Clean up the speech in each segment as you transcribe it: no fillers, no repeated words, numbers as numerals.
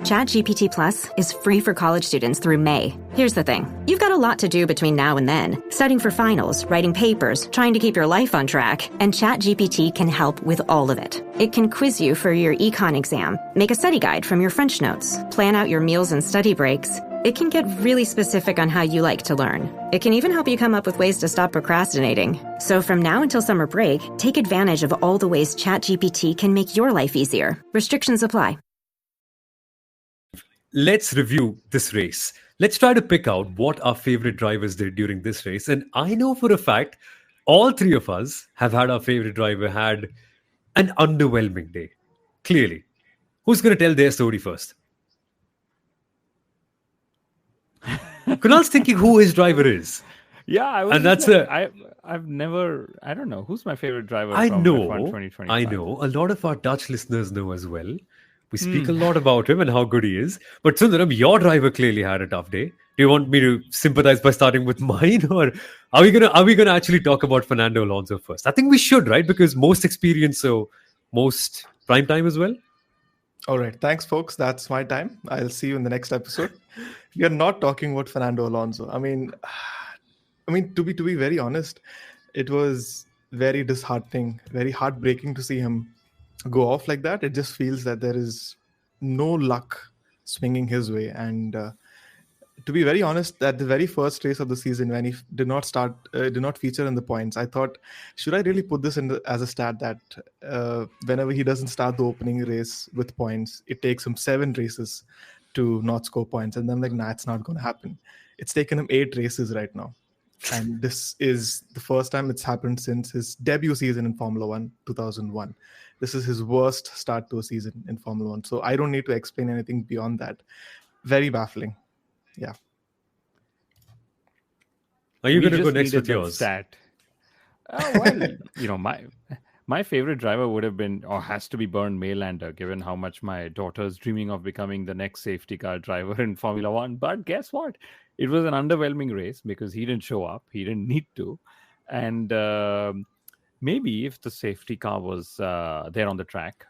ChatGPT Plus is free for college students through May. Here's the thing. You've got a lot to do between now and then. Studying for finals, writing papers, trying to keep your life on track. And ChatGPT can help with all of it. It can quiz you for your econ exam, make a study guide from your French notes, plan out your meals and study breaks. It can get really specific on how you like to learn. It can even help you come up with ways to stop procrastinating. So from now until summer break, take advantage of all the ways ChatGPT can make your life easier. Restrictions apply. Let's review this race. Let's try to pick out what our favorite drivers did during this race. And I know for a fact, all three of us have had our favorite driver had an underwhelming day. Clearly. Who's going to tell their story first? Kunal's thinking who his driver is. Yeah, I don't know. Who's my favorite driver from F1 2025? I know. A lot of our Dutch listeners know as well. We speak a lot about him and how good he is. But Sundaram, your driver clearly had a tough day. Do you want me to sympathize by starting with mine, or are we gonna actually talk about Fernando Alonso first? I think we should, right? Because most experience, so most prime time as well. All right. Thanks, folks. That's my time. I'll see you in the next episode. We are not talking about Fernando Alonso. I mean, to be very honest, it was very disheartening, very heartbreaking to see him go off like that. It just feels that there is no luck swinging his way. And to be very honest, at the very first race of the season, when he did not feature in the points, I thought, should I really put this as a stat that whenever he doesn't start the opening race with points, it takes him 7 races to not score points? And then I'm like, nah, it's not going to happen. It's taken him 8 races right now. And this is the first time it's happened since his debut season in Formula 1, 2001. This is his worst start to a season in Formula 1. So I don't need to explain anything beyond that. Very baffling. Yeah. Are you going to go next with yours? Stat. Well, my favorite driver would have been, or has to be, Bernd Maylander, given how much my daughter's dreaming of becoming the next safety car driver in Formula 1. But guess what? It was an underwhelming race because he didn't show up. He didn't need to. And maybe if the safety car was there on the track,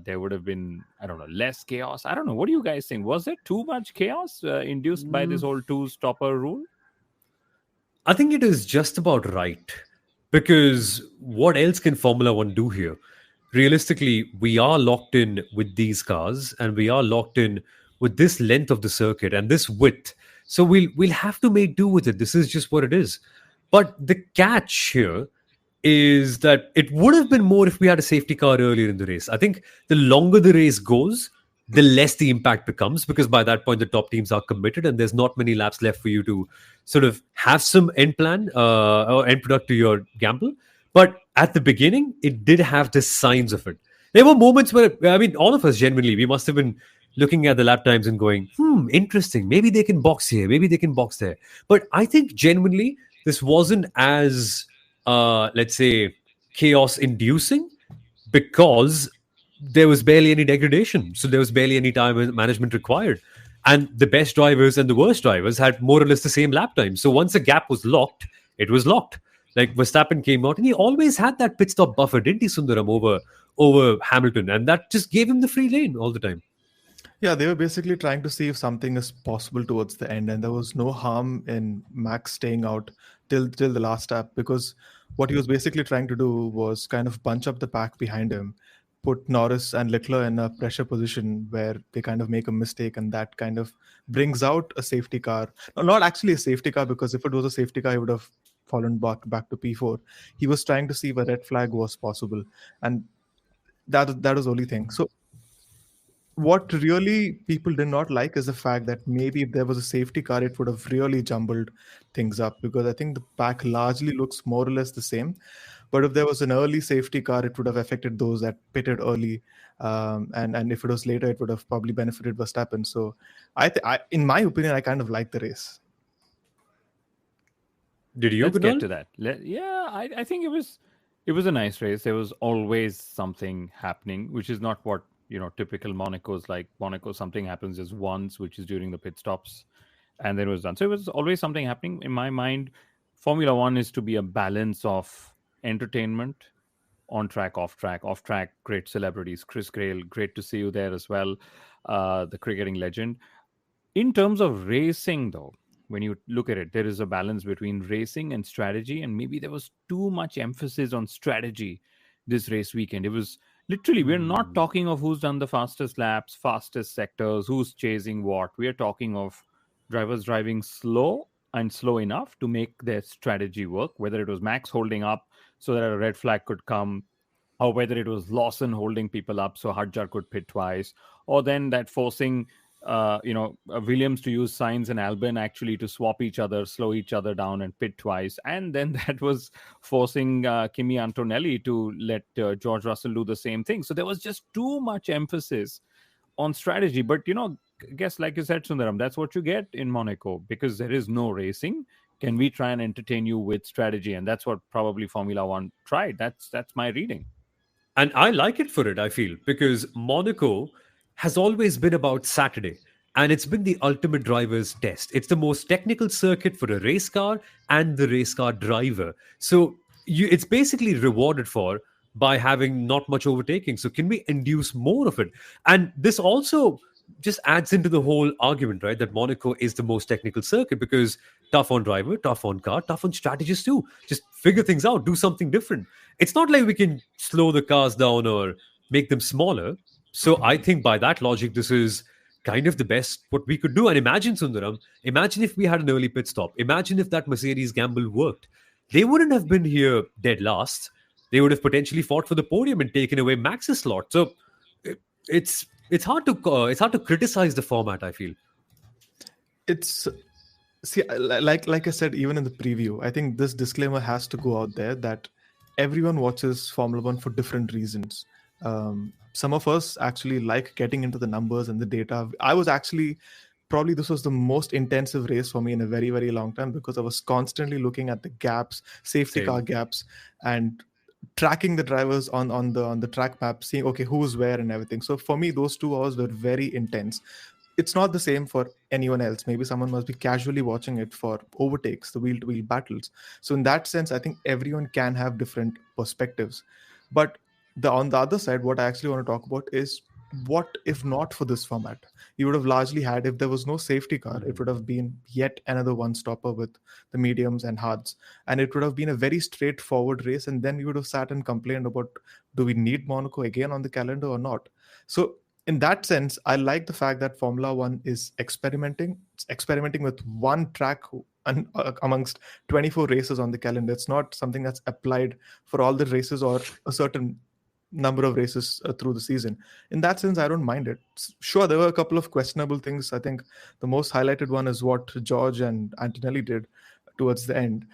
there would have been, less chaos. I don't know. What do you guys think? Was there too much chaos induced by this whole 2-stopper rule? I think it is just about right. Because what else can Formula 1 do here? Realistically, we are locked in with these cars and we are locked in with this length of the circuit and this width. So we'll have to make do with it. This is just what it is. But the catch here is that it would have been more if we had a safety car earlier in the race. I think the longer the race goes, the less the impact becomes, because by that point, the top teams are committed and there's not many laps left for you to sort of have some end plan or end product to your gamble. But at the beginning, it did have the signs of it. There were moments where, all of us genuinely, we must have been looking at the lap times and going, interesting. Maybe they can box here. Maybe they can box there. But I think genuinely, this wasn't as, let's say, chaos-inducing because there was barely any degradation. So there was barely any time management required. And the best drivers and the worst drivers had more or less the same lap time. So once a gap was locked, it was locked. Like Verstappen came out and he always had that pit stop buffer, didn't he, Sundaram, over Hamilton? And that just gave him the free lane all the time. Yeah, they were basically trying to see if something is possible towards the end. And there was no harm in Max staying out till the last lap, because what he was basically trying to do was kind of bunch up the pack behind him, put Norris and Leclerc in a pressure position where they kind of make a mistake, and that kind of brings out a safety car. No, not actually a safety car, because if it was a safety car, he would have fallen back to P4. He was trying to see if a red flag was possible, and that was the only thing. So what really people did not like is the fact that maybe if there was a safety car, it would have really jumbled things up, because I think the pack largely looks more or less the same. But if there was an early safety car, it would have affected those that pitted early. And if it was later, it would have probably benefited Verstappen. So in my opinion, I kind of like the race. Did you? Let's get to that. Yeah, I think it was a nice race. There was always something happening, which is not what, typical Monaco's like. Monaco, something happens just once, which is during the pit stops, and then it was done. So it was always something happening. In my mind, Formula 1 is to be a balance of entertainment, on track, off track, great celebrities. Chris Grail, great to see you there as well. the cricketing legend. In terms of racing, though, when you look at it, there is a balance between racing and strategy, and maybe there was too much emphasis on strategy this race weekend. It was literally, we're not talking of who's done the fastest laps, fastest sectors, who's chasing what. We are talking of drivers driving slow and slow enough to make their strategy work, whether it was Max holding up so that a red flag could come, or whether it was Lawson holding people up so Hadjar could pit twice, or then that forcing Williams to use Sainz and Albon actually to swap each other, slow each other down and pit twice. And then that was forcing Kimi Antonelli to let George Russell do the same thing. So there was just too much emphasis on strategy. But, I guess like you said, Sundaram, that's what you get in Monaco because there is no racing. Can we try and entertain you with strategy? And that's what probably Formula One tried. That's my reading. And I like it for it, I feel, because Monaco has always been about Saturday. And it's been the ultimate driver's test. It's the most technical circuit for a race car and the race car driver. So it's basically rewarded for by having not much overtaking. So can we induce more of it? And this also just adds into the whole argument, right? That Monaco is the most technical circuit because tough on driver, tough on car, tough on strategists too. Just figure things out, do something different. It's not like we can slow the cars down or make them smaller. So I think by that logic, this is kind of the best what we could do. And imagine, Sundaram, imagine if we had an early pit stop. Imagine if that Mercedes gamble worked. They wouldn't have been here dead last. They would have potentially fought for the podium and taken away Max's slot. So it's hard to criticize the format, I feel. Like I said, even in the preview, I think this disclaimer has to go out there that everyone watches Formula One for different reasons. Some of us actually like getting into the numbers and the data. I was actually probably this was the most intensive race for me in a very, very long time because I was constantly looking at the gaps, safety car gaps, and tracking the drivers on the track map, seeing okay who's where and everything. So for me, those 2 hours were very intense. It's not the same for anyone else. Maybe someone must be casually watching it for overtakes, the wheel-to-wheel battles. So in that sense, I think everyone can have different perspectives. But on the other side, what I actually want to talk about is what if not for this format? You would have largely had, if there was no safety car, it would have been yet another one-stopper with the mediums and hards. And it would have been a very straightforward race. And then we would have sat and complained about, do we need Monaco again on the calendar or not? So in that sense, I like the fact that Formula One is experimenting with one track amongst 24 races on the calendar. It's not something that's applied for all the races or a certain number of races through the season. In that sense, I don't mind it. Sure, there were a couple of questionable things. I think the most highlighted one is what George and Antonelli did towards the end.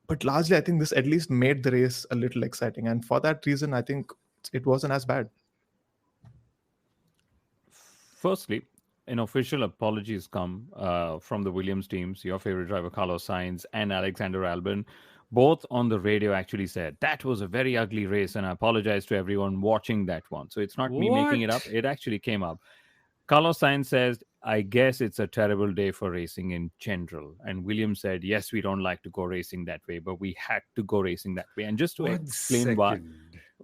But largely, I think this at least made the race a little exciting. And for that reason, I think it wasn't as bad. Firstly, an official apology has come from the Williams teams, your favorite driver, Carlos Sainz, and Alexander Albon. Both on the radio actually said, that was a very ugly race, and I apologize to everyone watching that one. So it's not me making it up. It actually came up. Carlos Sainz says, I guess it's a terrible day for racing in general. And Williams said, yes, we don't like to go racing that way, but we had to go racing that way. And just to explain why.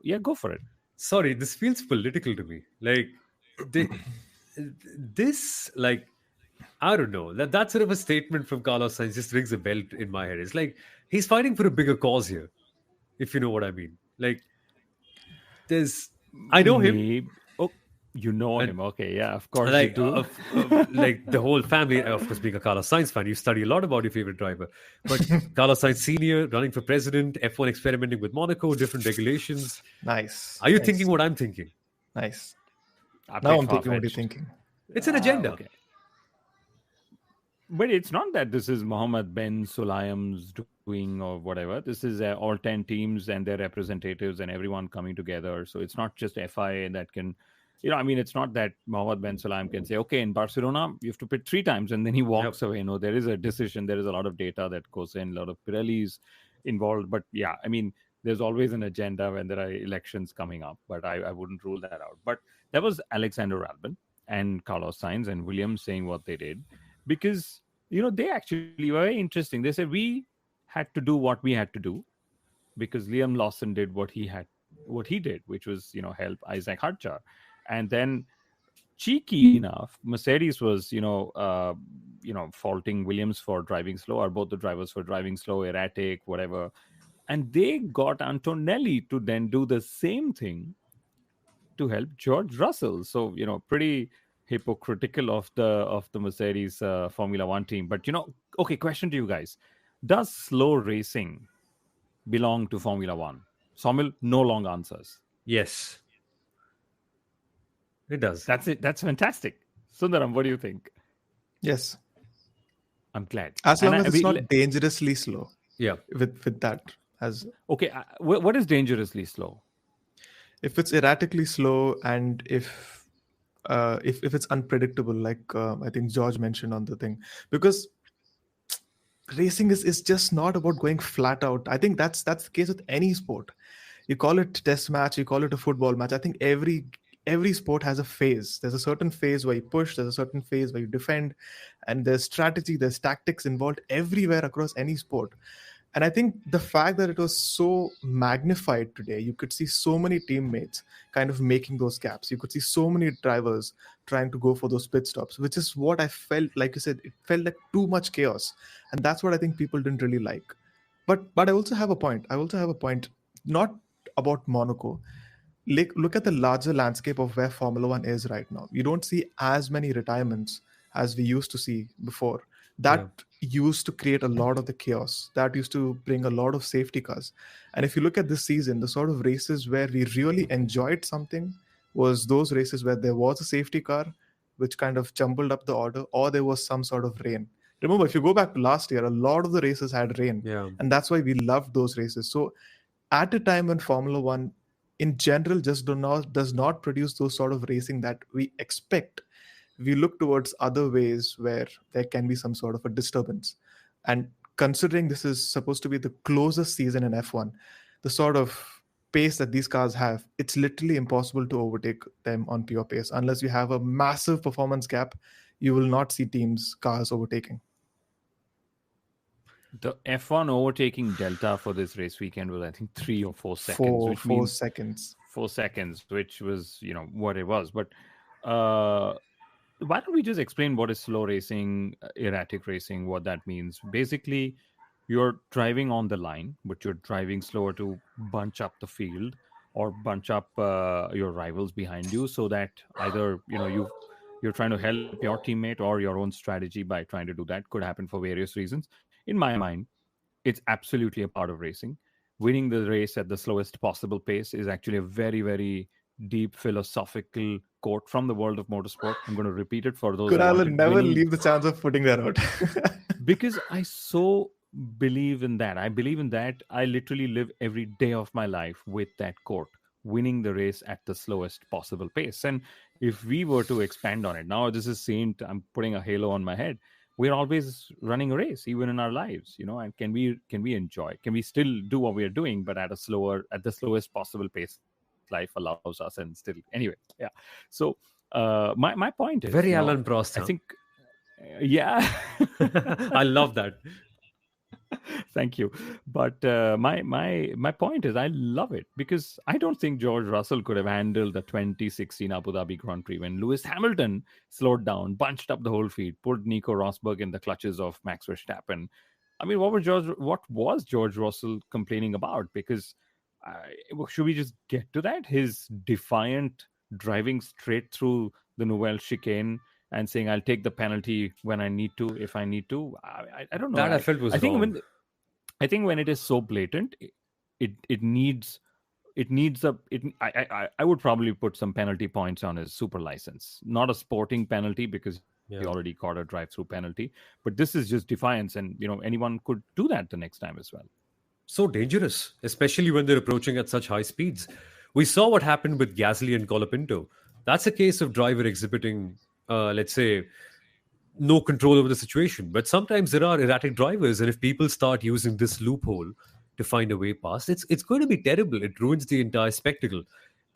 Yeah, go for it. Sorry, this feels political to me. Like, I don't know. That sort of a statement from Carlos Sainz just rings a bell in my head. It's like he's fighting for a bigger cause here, if you know what I mean. Like, I know him. Oh, you know him. Okay, yeah, of course like, you do. Like the whole family, of course, being a Carlos Sainz fan, you study a lot about your favorite driver. But Carlos Sainz Sr. running for president, F1 experimenting with Monaco, different regulations. Nice. Are you thinking what I'm thinking? Nice. Now I'm thinking what you're thinking. It's an agenda. Okay. But it's not that this is Mohammed Ben Sulayem's doing or whatever. This is all 10 teams and their representatives and everyone coming together. So it's not just FIA that can, it's not that Mohammed Ben Sulayem can say, okay, in Barcelona, you have to pit 3 times and then he walks away. No, there is a decision. There is a lot of data that goes in, a lot of Pirellis involved. But yeah, there's always an agenda when there are elections coming up. But I wouldn't rule that out. But that was Alexander Albon and Carlos Sainz and Williams saying what they did. Because, they actually were very interesting. They said we had to do what we had to do because Liam Lawson did what he did, which was, help Isack Hadjar. And then cheeky enough, Mercedes was, faulting Williams for driving slow, or both the drivers for driving slow, erratic, whatever. And they got Antonelli to then do the same thing to help George Russell. So, pretty hypocritical of the Mercedes Formula One team. But, okay, question to you guys. Does slow racing belong to Formula One? Soumil, no long answers. Yes. It does. That's it. That's fantastic. Sundaram, what do you think? Yes. I'm glad. As long as it's not dangerously slow. Yeah. With that as okay. What is dangerously slow? If it's erratically slow, and if it's unpredictable, like I think George mentioned on the thing, because racing is just not about going flat out. I think that's the case with any sport. You call it test match, you call it a football match. I think every sport has a phase. There's a certain phase where you push, there's a certain phase where you defend, and there's strategy, there's tactics involved everywhere across any sport. And I think the fact that it was so magnified today, you could see so many teammates kind of making those gaps. You could see so many drivers trying to go for those pit stops, which is what I felt, like you said, it felt like too much chaos. And that's what I think people didn't really like. But I also have a point. Not about Monaco. Look at the larger landscape of where Formula One is right now. You don't see as many retirements as we used to see before. That used to create a lot of the chaos. That used to bring a lot of safety cars. And if you look at this season, the sort of races where we really enjoyed something was those races where there was a safety car, which kind of jumbled up the order, or there was some sort of rain. Remember, if you go back to last year, a lot of the races had rain. Yeah. And that's why we loved those races. So at a time when Formula One in general just does not produce those sort of racing that we expect, we look towards other ways where there can be some sort of a disturbance. And considering this is supposed to be the closest season in F1, the sort of pace that these cars have, it's literally impossible to overtake them on pure pace. Unless you have a massive performance gap, you will not see cars overtaking. The F1 overtaking delta for this race weekend was, I think, 3 or 4 seconds. 4 seconds. 4 seconds, which was, what it was. But why don't we just explain what is slow racing, erratic racing, what that means? Basically, you're driving on the line, but you're driving slower to bunch up the field or bunch up your rivals behind you, so that either, you're trying to help your teammate or your own strategy by trying to do that. Could happen for various reasons. In my mind, it's absolutely a part of racing. Winning the race at the slowest possible pace is actually a very, very deep philosophical quote from the world of motorsport. I'm going to repeat it for those. Kunal will never leave the chance of putting that out. Because I so believe in that. I believe in that. I literally live every day of my life with that quote: winning the race at the slowest possible pace. And if we were to expand on it, now this is Saint, I'm putting a halo on my head. We're always running a race, even in our lives, and can we enjoy? Can we still do what we're doing, but at the slowest possible pace life allows us, and still, anyway, yeah. So my point is very Alan Prost. I think, yeah, I love that. Thank you. But my point is, I love it because I don't think George Russell could have handled the 2016 Abu Dhabi Grand Prix when Lewis Hamilton slowed down, bunched up the whole field, put Nico Rosberg in the clutches of Max Verstappen. I mean, what was George Russell complaining about? Because should we just get to that? His defiant driving straight through the Nouvelle chicane and saying, I'll take the penalty when I need to, if I need to. I don't know. That I felt was wrong. I think when it is so blatant, it needs I would probably put some penalty points on his super license. Not a sporting penalty because he already caught a drive-through penalty. But this is just defiance, and anyone could do that the next time as well. So dangerous, especially when they're approaching at such high speeds. We saw what happened with Gasly and Colapinto. That's a case of driver exhibiting, let's say, no control over the situation. But sometimes there are erratic drivers, and if people start using this loophole to find a way past, it's going to be terrible. It ruins the entire spectacle.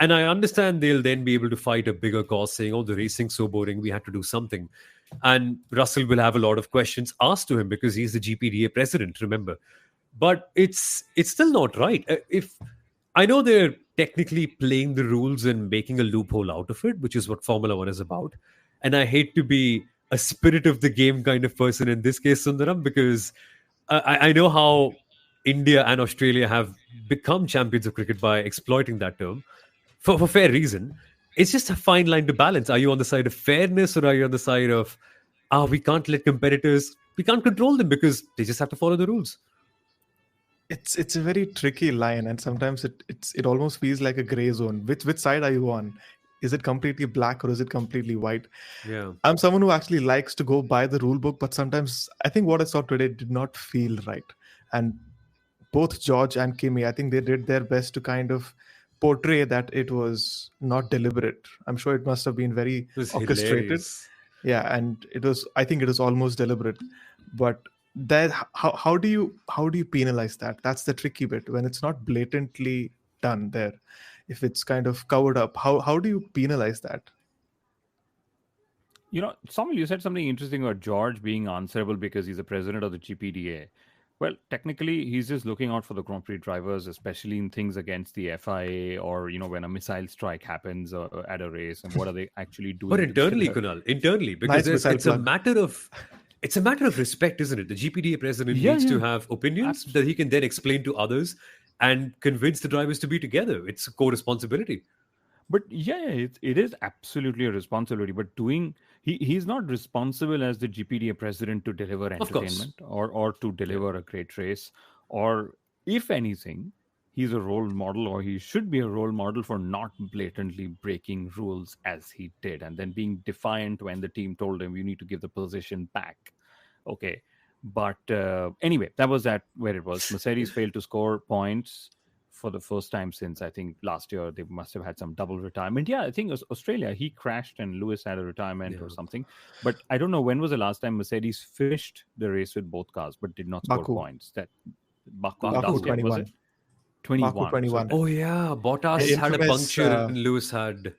And I understand they'll then be able to fight a bigger cause, saying, oh, the racing's so boring, we had to do something. And Russell will have a lot of questions asked to him because he's the GPDA president, remember. But it's still not right. If I know they're technically playing the rules and making a loophole out of it, which is what Formula One is about. And I hate to be a spirit of the game kind of person in this case, Sundaram, because I know how India and Australia have become champions of cricket by exploiting that term for fair reason. It's just a fine line to balance. Are you on the side of fairness or are you on the side of, we can't let competitors, we can't control them because they just have to follow the rules? It's a very tricky line, and sometimes it almost feels like a gray zone. Which side are you on? Is it completely black or is it completely white? Yeah. I'm someone who actually likes to go by the rule book, but sometimes I think what I saw today did not feel right. And both George and Kimi, I think they did their best to kind of portray that it was not deliberate. I'm sure it must have been very It was orchestrated. hilarious. Yeah, and I think it was almost deliberate. But that how do you penalize that? That's the tricky bit. When it's not blatantly done there, if it's kind of covered up, how do you penalize that? Soumil, you said something interesting about George being answerable because he's the president of the GPDA. Well, technically, he's just looking out for the Grand Prix drivers, especially in things against the FIA or, when a missile strike happens at a race, and what are they actually doing? But internally, Kunal, internally, because Nice it's a matter of respect, isn't it? The GPDA president needs to have opinions that he can then explain to others and convince the drivers to be together. It's a co-responsibility. But it is absolutely a responsibility. But he's not responsible as the GPDA president to deliver entertainment or to deliver a great race. Or if anything, he's a role model, or he should be a role model for not blatantly breaking rules as he did, and then being defiant when the team told him, you need to give the position back. Okay. But anyway, that was where it was. Mercedes failed to score points for the first time since, I think, last year. They must have had some double retirement. Yeah, I think it was Australia. He crashed and Lewis had a retirement or something. But I don't know when was the last time Mercedes finished the race with both cars but did not score points. That Baku last year, 21. was it? 21. Baku 21. Oh yeah, Bottas had a puncture and Lewis had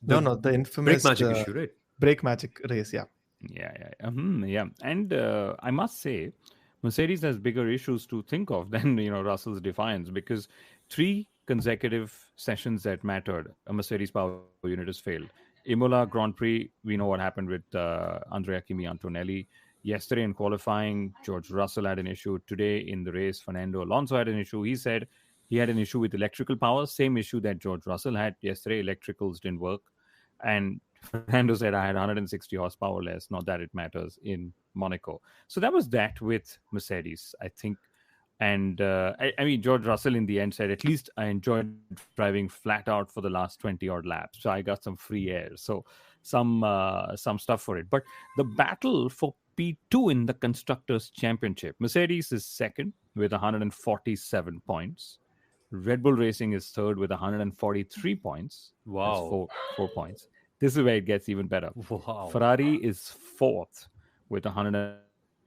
the infamous brake magic issue, right? Brake magic race, yeah. Yeah. And I must say, Mercedes has bigger issues to think of than Russell's defiance, because 3 consecutive sessions that mattered, a Mercedes power unit has failed. Imola Grand Prix, we know what happened with Andrea Kimi Antonelli. Yesterday in qualifying, George Russell had an issue. Today in the race, Fernando Alonso had an issue. He said he had an issue with electrical power, same issue that George Russell had yesterday. Electricals didn't work. And Fernando said, I had 160 horsepower less, not that it matters in Monaco. So that was that with Mercedes, I think. And I mean, George Russell in the end said, at least I enjoyed driving flat out for the last 20 odd laps. So I got some free air. So some stuff for it. But the battle for P2 in the Constructors Championship, Mercedes is second with 147 points. Red Bull Racing is third with 143 points. Wow. That's 4 points. This is where it gets even better. Wow. Ferrari is fourth with 100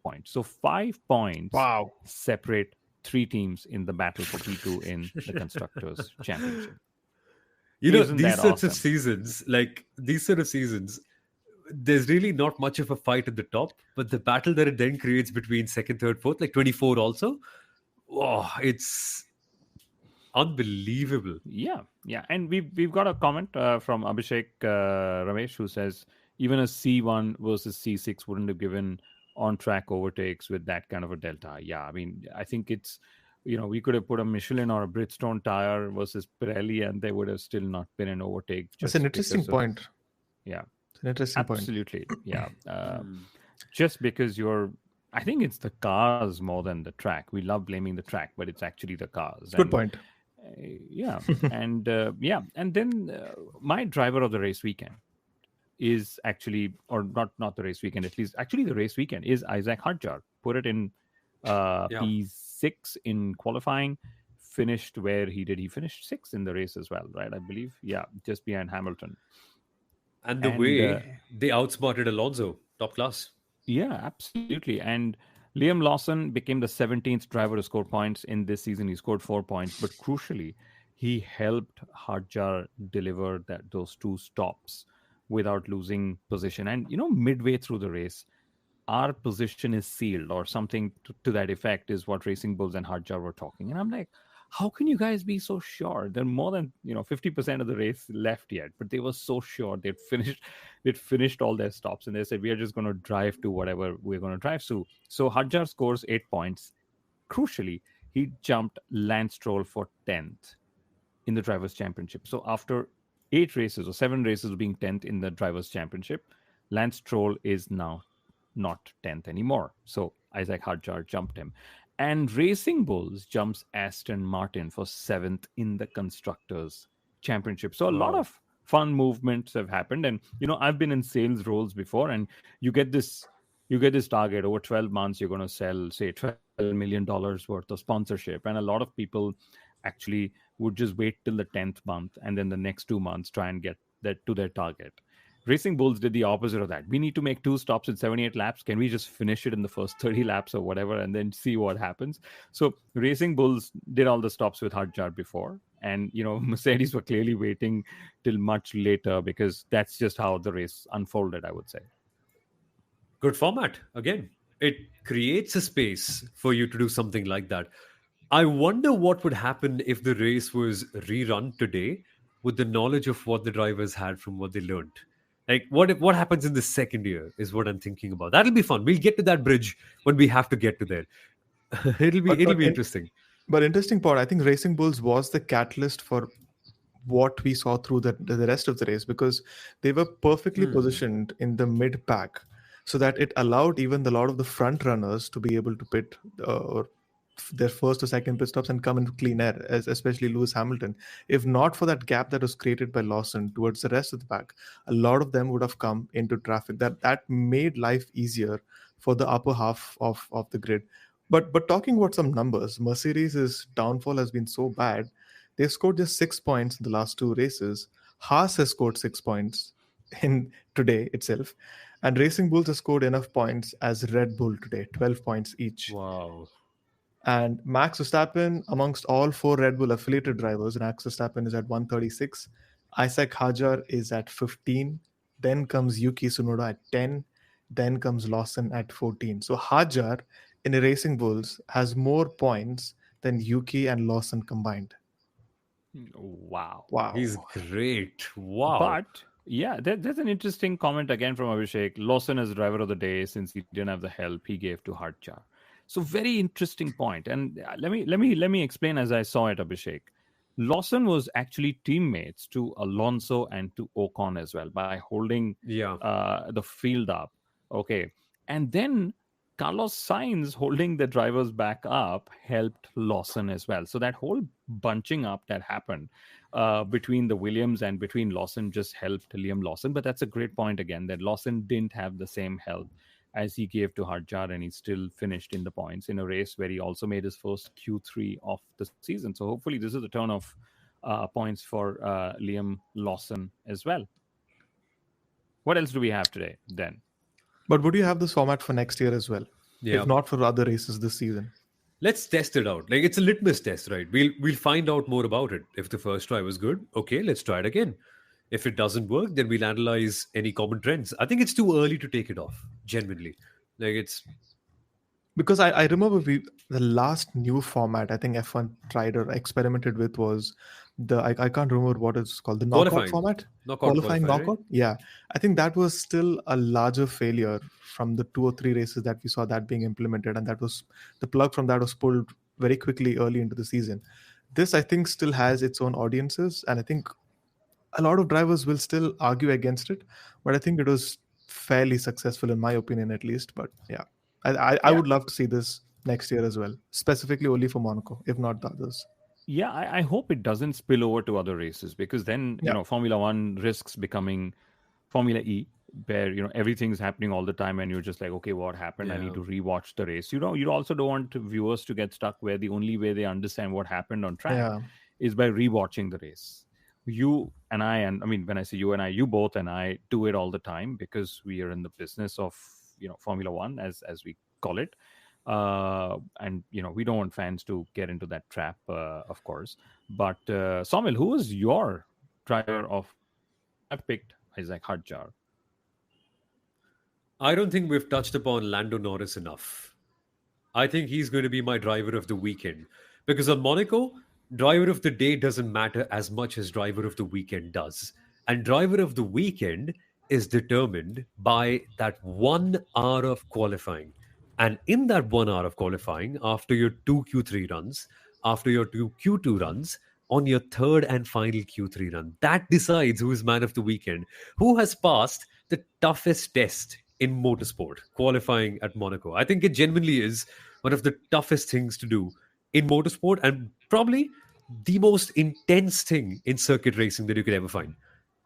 points. So 5 points separate 3 teams in the battle for P2 in the Constructors Championship. These sorts of seasons, there's really not much of a fight at the top, but the battle that it then creates between second, third, fourth, like 24 also, it's unbelievable. Yeah. And we've got a comment from Abhishek Ramesh, who says even a C1 versus C6 wouldn't have given on-track overtakes with that kind of a delta. Yeah, I mean, I think it's, we could have put a Michelin or a Bridgestone tire versus Pirelli, and they would have still not been an overtake. That's an interesting point. Yeah. It's an interesting point. Absolutely. Yeah. Just because I think it's the cars more than the track. We love blaming the track, but it's actually the cars. Good point. Yeah. And and then my driver of the race weekend is actually, or not the race weekend, at least actually the race weekend is Isack Hadjar. Put it in P6 in qualifying, finished where he did. He finished 6th in the race as well, right? I believe. Yeah, just behind Hamilton. And the way they outsmarted Alonso, top class. Yeah, absolutely. And Liam Lawson became the 17th driver to score points in this season. He scored 4 points, but crucially, he helped Hadjar deliver those 2 stops without losing position. And, midway through the race, our position is sealed or something to that effect is what Racing Bulls and Hadjar were talking. And I'm like, how can you guys be so sure? There are more than 50% of the race left yet, but they were so sure they'd finished all their stops, and they said we are just going to drive to whatever we're going to drive to. So Hadjar scores 8 points. Crucially, he jumped Lance Stroll for 10th in the Drivers' Championship. So after 7 races being 10th in the Drivers' Championship, Lance Stroll is now not 10th anymore. So Isack Hadjar jumped him. And Racing Bulls jumps Aston Martin for 7th in the Constructors' Championship. So a lot of fun movements have happened. And, I've been in sales roles before, and you get this target over 12 months, you're going to sell, say, $12 million worth of sponsorship. And a lot of people actually would just wait till the 10th month and then the next 2 months try and get that to their target. Racing Bulls did the opposite of that. We need to make 2 stops in 78 laps. Can we just finish it in the first 30 laps or whatever and then see what happens? So Racing Bulls did all the stops with Hadjar before. And, Mercedes were clearly waiting till much later because that's just how the race unfolded, I would say. Good format. Again, it creates a space for you to do something like that. I wonder what would happen if the race was rerun today with the knowledge of what the drivers had from what they learned. Like, what happens in the second year is what I'm thinking about. That'll be fun. We'll get to that bridge when we have to get to there. it'll be interesting. But interesting part, I think Racing Bulls was the catalyst for what we saw through the rest of the race, because they were perfectly positioned in the mid pack, so that it allowed even a lot of the front runners to be able to pit or their first or second pit stops and come into clean air, especially Lewis Hamilton. If not for that gap that was created by Lawson towards the rest of the pack, a lot of them would have come into traffic. That made life easier for the upper half of the grid. But talking about some numbers, Mercedes' downfall has been so bad. They've scored just 6 points in the last 2 races. Haas has scored 6 points in today itself. And Racing Bulls has scored enough points as Red Bull today, 12 points each. Wow. And Max Verstappen, amongst all 4 Red Bull affiliated drivers, Max Verstappen is at 136. Isack Hadjar is at 15. Then comes Yuki Tsunoda at 10. Then comes Lawson at 14. So Hadjar in a Racing Bulls has more points than Yuki and Lawson combined. Wow. He's great. Wow. But yeah, there's an interesting comment again from Abhishek. Lawson as driver of the day, since he didn't have the help he gave to Hadjar. So very interesting point. And let me explain as I saw it, Abhishek. Lawson was actually teammates to Alonso and to Ocon as well by holding the field up. Okay. And then Carlos Sainz holding the drivers back up helped Lawson as well. So that whole bunching up that happened between the Williams and between Lawson just helped Liam Lawson. But that's a great point again, that Lawson didn't have the same help as he gave to Hadjar, and he still finished in the points in a race where he also made his first Q3 of the season. So hopefully this is a turn of points for Liam Lawson as well. What else do we have today then? But would you have this format for next year as well? Yeah. If not for other races this season? Let's test it out. Like, it's a litmus test, right? We'll find out more about it. If the first try was good, okay, let's try it again. If it doesn't work, then we'll analyze any common trends. I think it's too early to take it off, genuinely. Like, it's... Because I remember the last new format I think F1 tried or experimented with was I can't remember what it's called, the knockout format? Qualifying knockout? Right? Yeah. I think that was still a larger failure from the 2 or 3 races that we saw that being implemented. And that was, the plug from that was pulled very quickly early into the season. This, I think, still has its own audiences. And I think a lot of drivers will still argue against it, but I think it was fairly successful in my opinion, at least. But yeah, I would love to see this next year as well, specifically only for Monaco, if not the others. Yeah, I hope it doesn't spill over to other races, because then, Formula One risks becoming Formula E, where, everything's happening all the time and you're just like, okay, what happened? I need to rewatch the race. You also don't want viewers to get stuck where the only way they understand what happened on track is by rewatching the race. You and I, and I mean, when I say you and I, you both and I do it all the time because we are in the business of, Formula One, as we call it. And, we don't want fans to get into that trap, of course. But Soumil, who is your driver of... I picked Isack Hadjar. I don't think we've touched upon Lando Norris enough. I think he's going to be my driver of the weekend. Because on Monaco, driver of the day doesn't matter as much as driver of the weekend does. And driver of the weekend is determined by that 1 hour of qualifying. And in that 1 hour of qualifying, after your two Q3 runs, after your two Q2 runs, on your third and final Q3 run, that decides who is man of the weekend, who has passed the toughest test in motorsport, qualifying at Monaco. I think it genuinely is one of the toughest things to do in motorsport, and probably the most intense thing in circuit racing that you could ever find.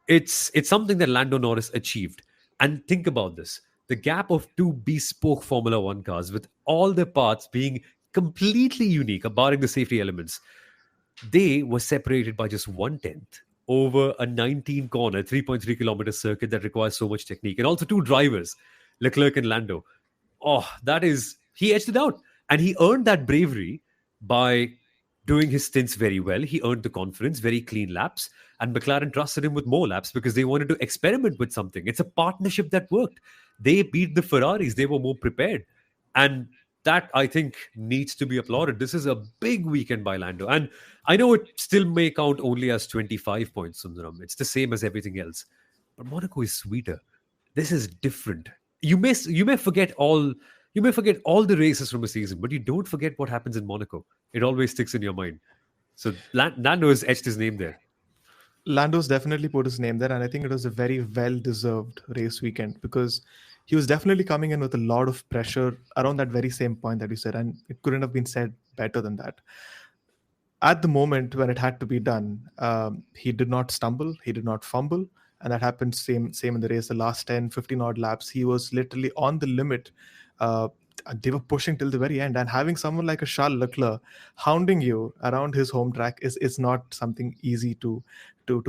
It's something that Lando Norris achieved. And think about this. The gap of two bespoke Formula One cars with all their parts being completely unique, barring the safety elements, they were separated by just 1/10 over a 19 corner, 3.3 kilometer circuit that requires so much technique. And also two drivers, Leclerc and Lando. Oh, that is, he edged it out. And he earned that bravery by doing his stints very well. He earned the confidence, very clean laps. And McLaren trusted him with more laps because they wanted to experiment with something. It's a partnership that worked. They beat the Ferraris, they were more prepared. And that, I think, needs to be applauded. This is a big weekend by Lando. And I know it still may count only as 25 points, Sundaram. It's the same as everything else. But Monaco is sweeter. This is different. You may forget all the races from a season, but you don't forget what happens in Monaco. It always sticks in your mind. So Lando has etched his name there. Lando's definitely put his name there, and I think it was a very well-deserved race weekend because he was definitely coming in with a lot of pressure around that very same point that you said, and it couldn't have been said better than that. At the moment when it had to be done, he did not stumble, he did not fumble, and that happened same in the race. The last 10, 15 odd laps, he was literally on the limit. They were pushing till the very end, and having someone like a Charles Leclerc hounding you around his home track is not something easy to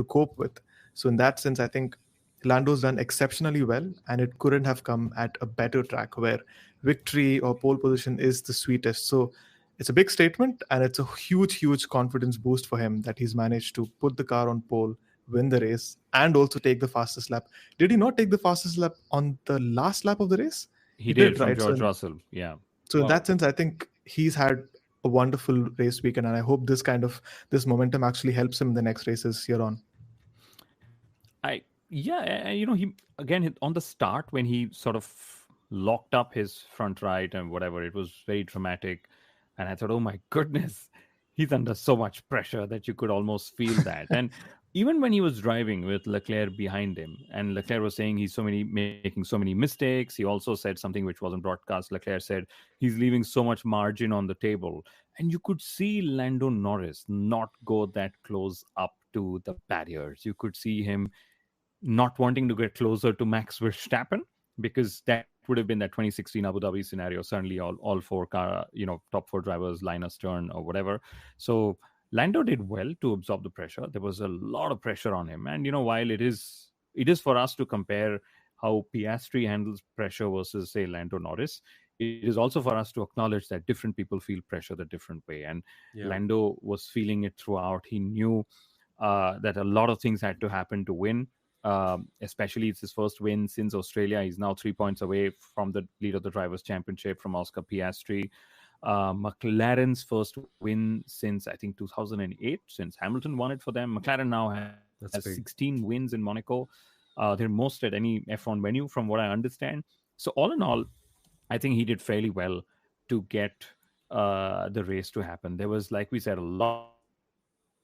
cope with. So in that sense, I think Lando's done exceptionally well, and it couldn't have come at a better track where victory or pole position is the sweetest. So it's a big statement, and it's a huge confidence boost for him that he's managed to put the car on pole, win the race, and also take the fastest lap. Did he not take the fastest lap on the last lap of the race? He did from right? George Russell. Yeah. So in that sense, I think he's had a wonderful race weekend, and I hope this momentum actually helps him in the next races here on. He again on the start when he sort of locked up his front right and whatever, it was very dramatic, and I thought, oh my goodness, he's under so much pressure that you could almost feel that. And even when he was driving with Leclerc behind him, and Leclerc was saying he's making so many mistakes, he also said something which wasn't broadcast. Leclerc said he's leaving so much margin on the table, and you could see Lando Norris not go that close up to the barriers. You could see him not wanting to get closer to Max Verstappen, because that would have been that 2016 Abu Dhabi scenario. Certainly all four top four drivers, Linus, Stern or whatever. So Lando did well to absorb the pressure. There was a lot of pressure on him. And, while it is for us to compare how Piastri handles pressure versus, say, Lando Norris, it is also for us to acknowledge that different people feel pressure the different way. And Lando was feeling it throughout. He knew that a lot of things had to happen to win. Especially it's his first win since Australia. He's now 3 points away from the lead of the Drivers' Championship from Oscar Piastri. McLaren's first win since, I think, 2008, since Hamilton won it for them. McLaren now has 16 wins in Monaco. They're most at any F1 venue, from what I understand. So all in all, I think he did fairly well to get the race to happen. There was, like we said, a lot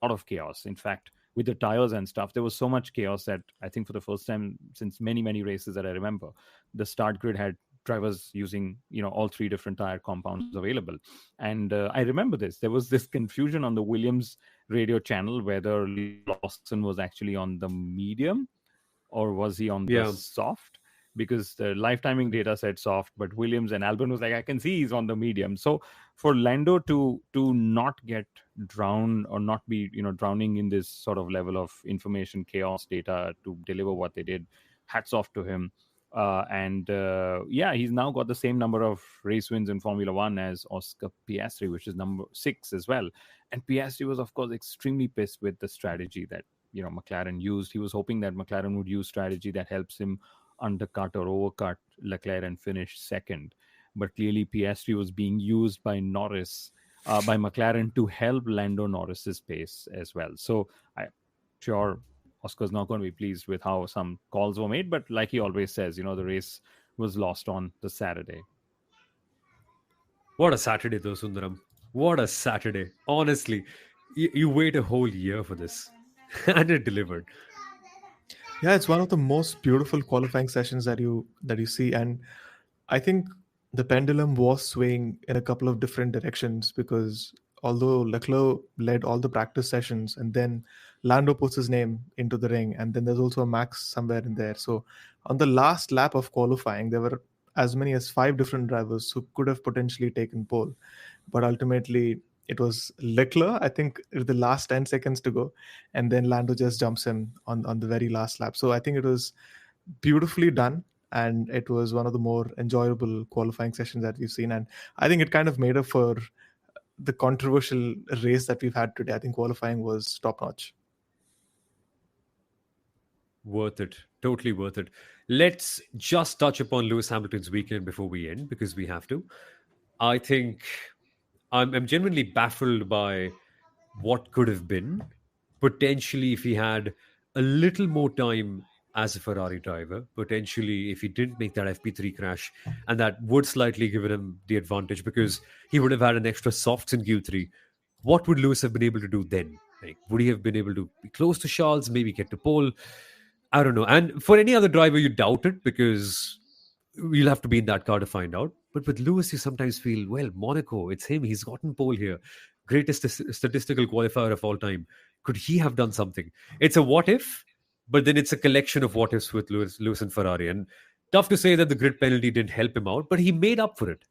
of chaos. In fact, with the tires and stuff, there was so much chaos that I think for the first time since many races that I remember, the start grid had drivers using all three different tire compounds available. And I remember there was this confusion on the Williams radio channel whether Liam Lawson was actually on the medium or was he on the soft, because the live timing data said soft, but Williams and Albon was like, I can see he's on the medium. So for Lando to not get drowned or not be drowning in this sort of level of information chaos data to deliver what they did, hats off to him. He's now got the same number of race wins in Formula One as Oscar Piastri, which is number 6 as well. And Piastri was, of course, extremely pissed with the strategy that McLaren used. He was hoping that McLaren would use strategy that helps him undercut or overcut Leclerc and finish second. But clearly Piastri was being used by Norris by McLaren to help Lando Norris's pace as well. So I'm sure Oscar's not going to be pleased with how some calls were made, but like he always says, the race was lost on the Saturday. What a Saturday, though, Sundaram. What a Saturday. Honestly, you wait a whole year for this, and it delivered. Yeah, it's one of the most beautiful qualifying sessions that you see, and I think the pendulum was swaying in a couple of different directions because although Leclerc led all the practice sessions, and then Lando puts his name into the ring, and then there's also a Max somewhere in there. So on the last lap of qualifying, there were as many as 5 different drivers who could have potentially taken pole, but ultimately it was Leclerc. I think the last 10 seconds to go, and then Lando just jumps him on the very last lap. So I think it was beautifully done, and it was one of the more enjoyable qualifying sessions that we've seen. And I think it kind of made up for the controversial race that we've had today. I think qualifying was top notch. Worth it. Totally worth it. Let's just touch upon Lewis Hamilton's weekend before we end, because we have to. I think I'm genuinely baffled by what could have been potentially if he had a little more time as a Ferrari driver, potentially if he didn't make that FP3 crash, and that would slightly give him the advantage because he would have had an extra softs in Q3. What would Lewis have been able to do then? Like, would he have been able to be close to Charles, maybe get to pole? I don't know. And for any other driver, you doubt it because you'll have to be in that car to find out. But with Lewis, you sometimes feel, well, Monaco, it's him. He's gotten pole here. Greatest statistical qualifier of all time. Could he have done something? It's a what if, but then it's a collection of what ifs with Lewis and Ferrari. And tough to say that the grid penalty didn't help him out, but he made up for it.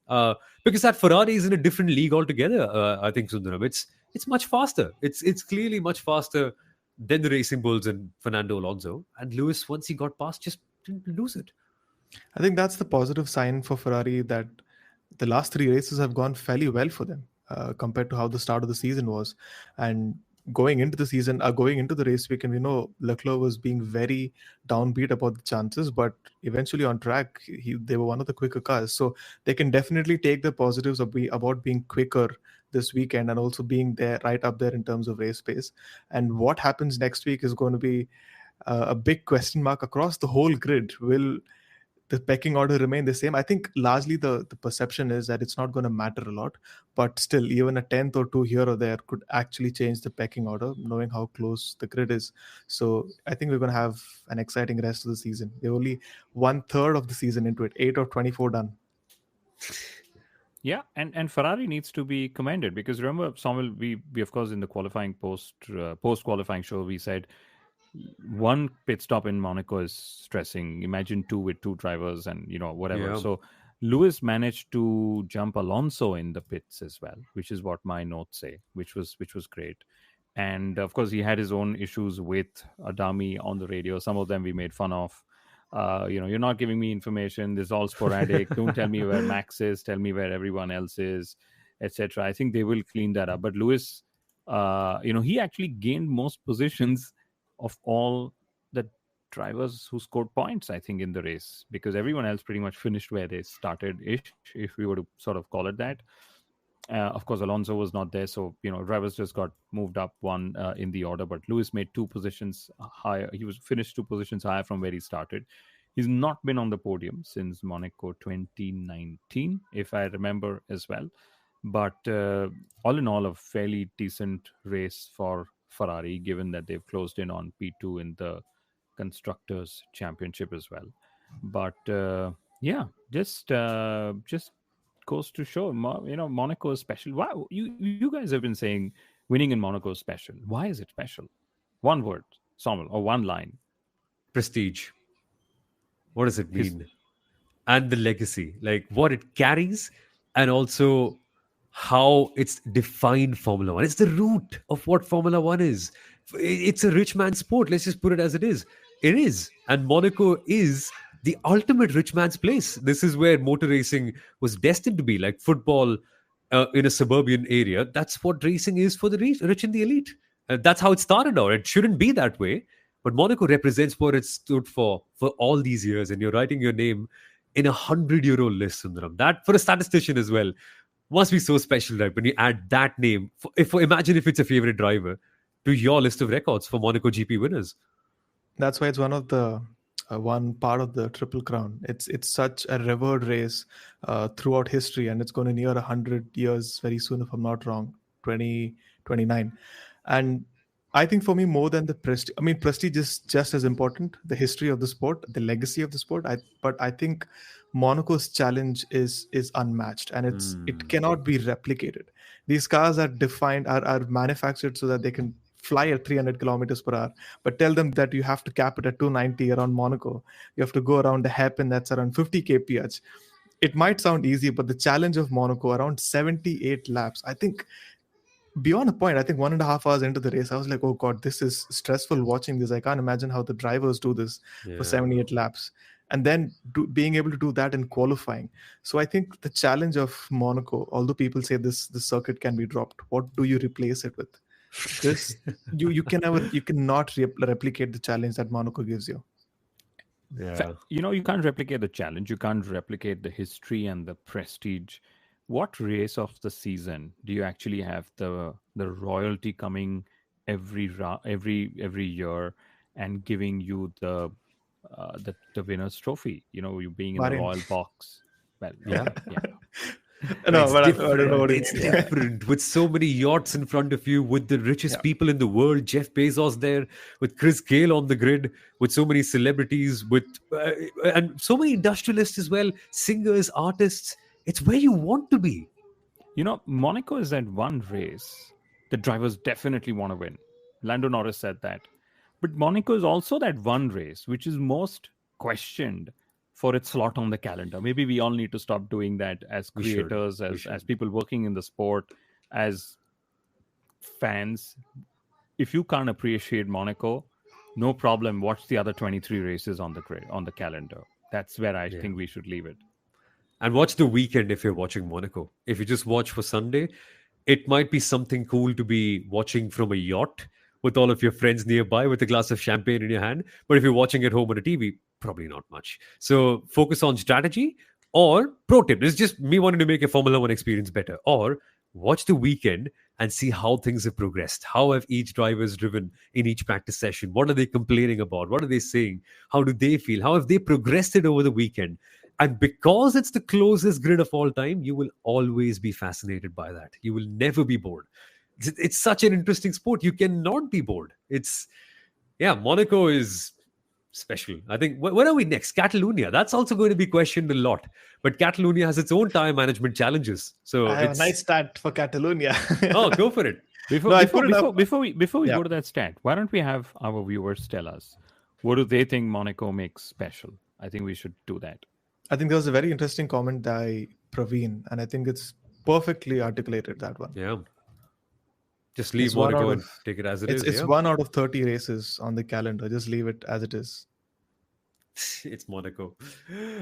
Because that Ferrari is in a different league altogether, I think, Sundaram. It's much faster. It's clearly much faster than the Racing Bulls and Fernando Alonso. And Lewis, once he got past, just didn't lose it. I think that's the positive sign for Ferrari, that the last 3 races have gone fairly well for them compared to how the start of the season was. And going into the race weekend, we know Leclerc was being very downbeat about the chances, but eventually on track, they were one of the quicker cars. So they can definitely take the positives about being quicker this weekend and also being there right up there in terms of race pace. And what happens next week is going to be a big question mark across the whole grid. Will the pecking order remain the same? I think largely the perception is that it's not going to matter a lot, but still, even a 10th or 2 here or there could actually change the pecking order, knowing how close the grid is. So I think we're going to have an exciting rest of the season. We're only 1/3 of the season into it, 8 or 24 done. Yeah, and Ferrari needs to be commended because remember, Soumil, we of course in the qualifying post qualifying show we said one pit stop in Monaco is stressing. Imagine 2 with 2 drivers and whatever. Yeah. So Lewis managed to jump Alonso in the pits as well, which is what my notes say, which was great. And of course, he had his own issues with Adami on the radio. Some of them we made fun of. You're not giving me information. This is all sporadic. Don't tell me where Max is. Tell me where everyone else is, etc. I think they will clean that up. But Lewis, he actually gained most positions of all the drivers who scored points, I think, in the race, because everyone else pretty much finished where they started-ish, if we were to sort of call it that. Of course, Alonso was not there, so drivers just got moved up one in the order. But Lewis made 2 positions higher. He was finished 2 positions higher from where he started. He's not been on the podium since Monaco 2019, if I remember as well. But all in all, a fairly decent race for Ferrari, given that they've closed in on P2 in the Constructors Championship as well. But just goes to show, Monaco is special. Why you guys have been saying winning in Monaco is special? Why is it special? One word, Soumil, or one line. Prestige. What does it mean? And the legacy, like what it carries, and also how it's defined Formula One. It's the root of what Formula One is. It's a rich man's sport. Let's just put it as it is. It is. And Monaco is the ultimate rich man's place. This is where motor racing was destined to be, like football in a suburban area. That's what racing is for the rich and the elite. That's how it started out. It shouldn't be that way. But Monaco represents what it stood for all these years. And you're writing your name in a 100-year-old list, Sundaram. That, for a statistician as well, must be so special, right? When you add that name, imagine if it's a favorite driver to your list of records for Monaco GP winners. That's why it's one of the one part of the Triple Crown. It's such a revered race throughout history, and it's going to near 100 years very soon, if I'm not wrong, 2029. And I think for me, more than the prestige, I mean, prestige is just as important. The history of the sport, the legacy of the sport. But I think Monaco's challenge is unmatched, and it cannot be replicated. These cars are defined, are manufactured so that they can fly at 300 kilometers per hour, but tell them that you have to cap it at 290 around Monaco. You have to go around a hairpin that's around 50 kph. It might sound easy, but the challenge of Monaco, around 78 laps, I think beyond a point, I think 1.5 hours into the race, I was like, oh God, this is stressful watching this. I can't imagine how the drivers do this for 78 laps. And then being able to do that in qualifying. So I think the challenge of Monaco, although people say this circuit can be dropped, what do you replace it with? This you cannot replicate the challenge that Monaco gives you. Yeah. You can't replicate the challenge. You can't replicate the history and the prestige. What race of the season do you actually have the royalty coming every year and giving you the winner's trophy? You being in the royal box. Well, yeah. No, but it's different with so many yachts in front of you, with the richest people in the world, Jeff Bezos there, with Chris Gale on the grid, with so many celebrities, with and so many industrialists as well, singers, artists. It's where you want to be. Monaco is that one race the drivers definitely want to win. Lando Norris said that. But Monaco is also that one race which is most questioned for its slot on the calendar. Maybe we all need to stop doing that as creators, as people working in the sport, as fans. If you can't appreciate Monaco, no problem. Watch the other 23 races on the calendar. That's where I think we should leave it. And watch the weekend if you're watching Monaco. If you just watch for Sunday, it might be something cool to be watching from a yacht with all of your friends nearby with a glass of champagne in your hand. But if you're watching at home on a TV, probably not much. So focus on strategy, or pro tip. This is just me wanting to make a Formula One experience better. Or watch the weekend and see how things have progressed. How have each drivers driven in each practice session? What are they complaining about? What are they saying? How do they feel? How have they progressed it over the weekend? And because it's the closest grid of all time, you will always be fascinated by that. You will never be bored. It's such an interesting sport. You cannot be bored. Monaco is special. I think, where are we next? Catalonia. That's also going to be questioned a lot. But Catalonia has its own tire management challenges. So I have a nice stat for Catalonia. Oh, go for it. Before we go to that stat, why don't we have our viewers tell us, what do they think Monaco makes special? I think we should do that. I think there was a very interesting comment by Praveen, and I think it's perfectly articulated, that one. Yeah. Just leave Monaco and take it as it is. It's 1 out of 30 races on the calendar. Just leave it as it is. It's Monaco.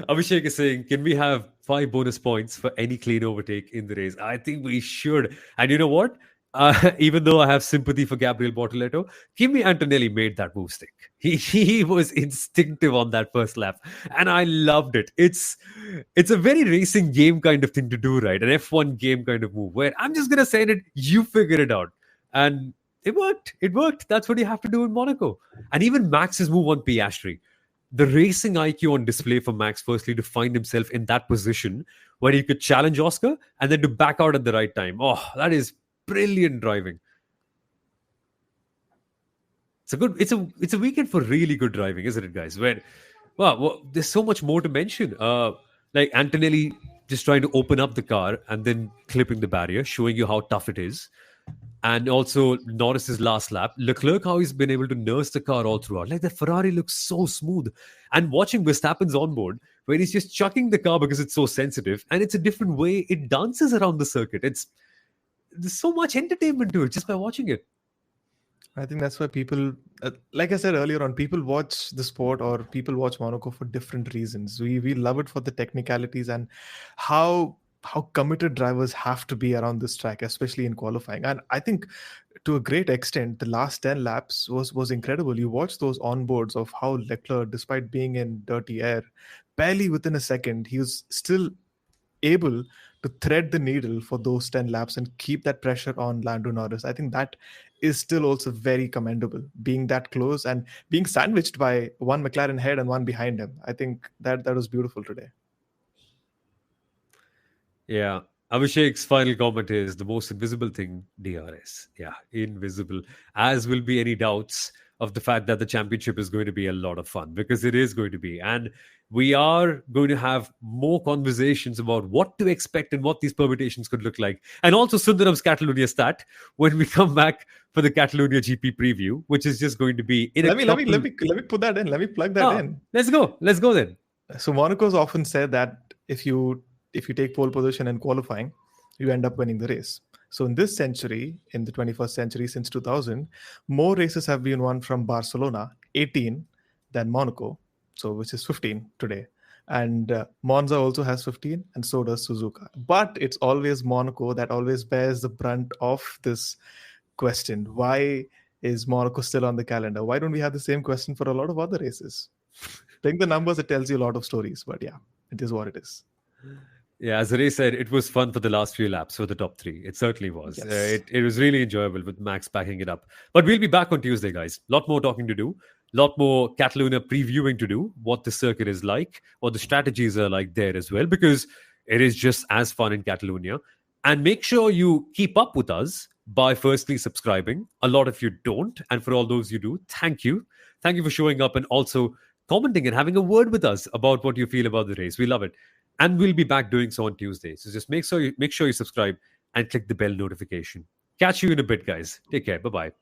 Abhishek is saying, can we have 5 bonus points for any clean overtake in the race? I think we should. And you know what? Even though I have sympathy for Gabriel Bortoleto, Kimi Antonelli made that move stick. He was instinctive on that first lap, and I loved it. It's a very racing game kind of thing to do, right? An F1 game kind of move where I'm just going to send it, you figure it out. And it worked. It worked. That's what you have to do in Monaco. And even Max's move on Piastri. The racing IQ on display for Max, firstly, to find himself in that position where he could challenge Oscar and then to back out at the right time. Oh, that is brilliant driving. It's a weekend for really good driving, isn't it, guys? Where, there's so much more to mention. Like Antonelli just trying to open up the car and then clipping the barrier, showing you how tough it is. And also Norris's last lap. Leclerc, how he's been able to nurse the car all throughout. Like the Ferrari looks so smooth. And watching Verstappen's onboard, where he's just chucking the car because it's so sensitive. And it's a different way it dances around the circuit. There's so much entertainment to it just by watching it. I think that's why people, like I said earlier on, people watch the sport or people watch Monaco for different reasons. We love it for the technicalities and how committed drivers have to be around this track, especially in qualifying. And I think to a great extent, the last 10 laps was incredible. You watch those onboards of how Leclerc, despite being in dirty air, barely within a second, he was still able to thread the needle for those 10 laps and keep that pressure on Lando Norris. I think that is still also very commendable, being that close and being sandwiched by one McLaren ahead and one behind him. I think that was beautiful today. Yeah. Abhishek's final comment is the most invisible thing, DRS. Yeah, invisible. As will be any doubts of the fact that the championship is going to be a lot of fun, because it is going to be. And we are going to have more conversations about what to expect and what these permutations could look like. And also Sundaram's Catalonia stat when we come back for the Catalonia GP preview, which is just going to be in let me put that in. Let me plug that in. Let's go then. So Monaco's often said that if you take pole position in qualifying, you end up winning the race. So in this century, in the 21st century, since 2000, more races have been won from Barcelona, 18, than Monaco, so which is 15 today. And Monza also has 15, and so does Suzuka. But it's always Monaco that always bears the brunt of this question. Why is Monaco still on the calendar? Why don't we have the same question for a lot of other races? Take the numbers, it tells you a lot of stories. But yeah, it is what it is. Yeah, as Ray said, it was fun for the last few laps for the top three. It certainly was. Yes. It was really enjoyable with Max backing it up. But we'll be back on Tuesday, guys. A lot more talking to do. A lot more Catalonia previewing to do. What the circuit is like. What the strategies are like there as well. Because it is just as fun in Catalonia. And make sure you keep up with us by firstly subscribing. A lot of you don't. And for all those you do, thank you. Thank you for showing up and also commenting and having a word with us about what you feel about the race. We love it. And we'll be back doing so on Tuesday. So just make sure you subscribe and click the bell notification. Catch you in a bit, guys. Take care. Bye-bye.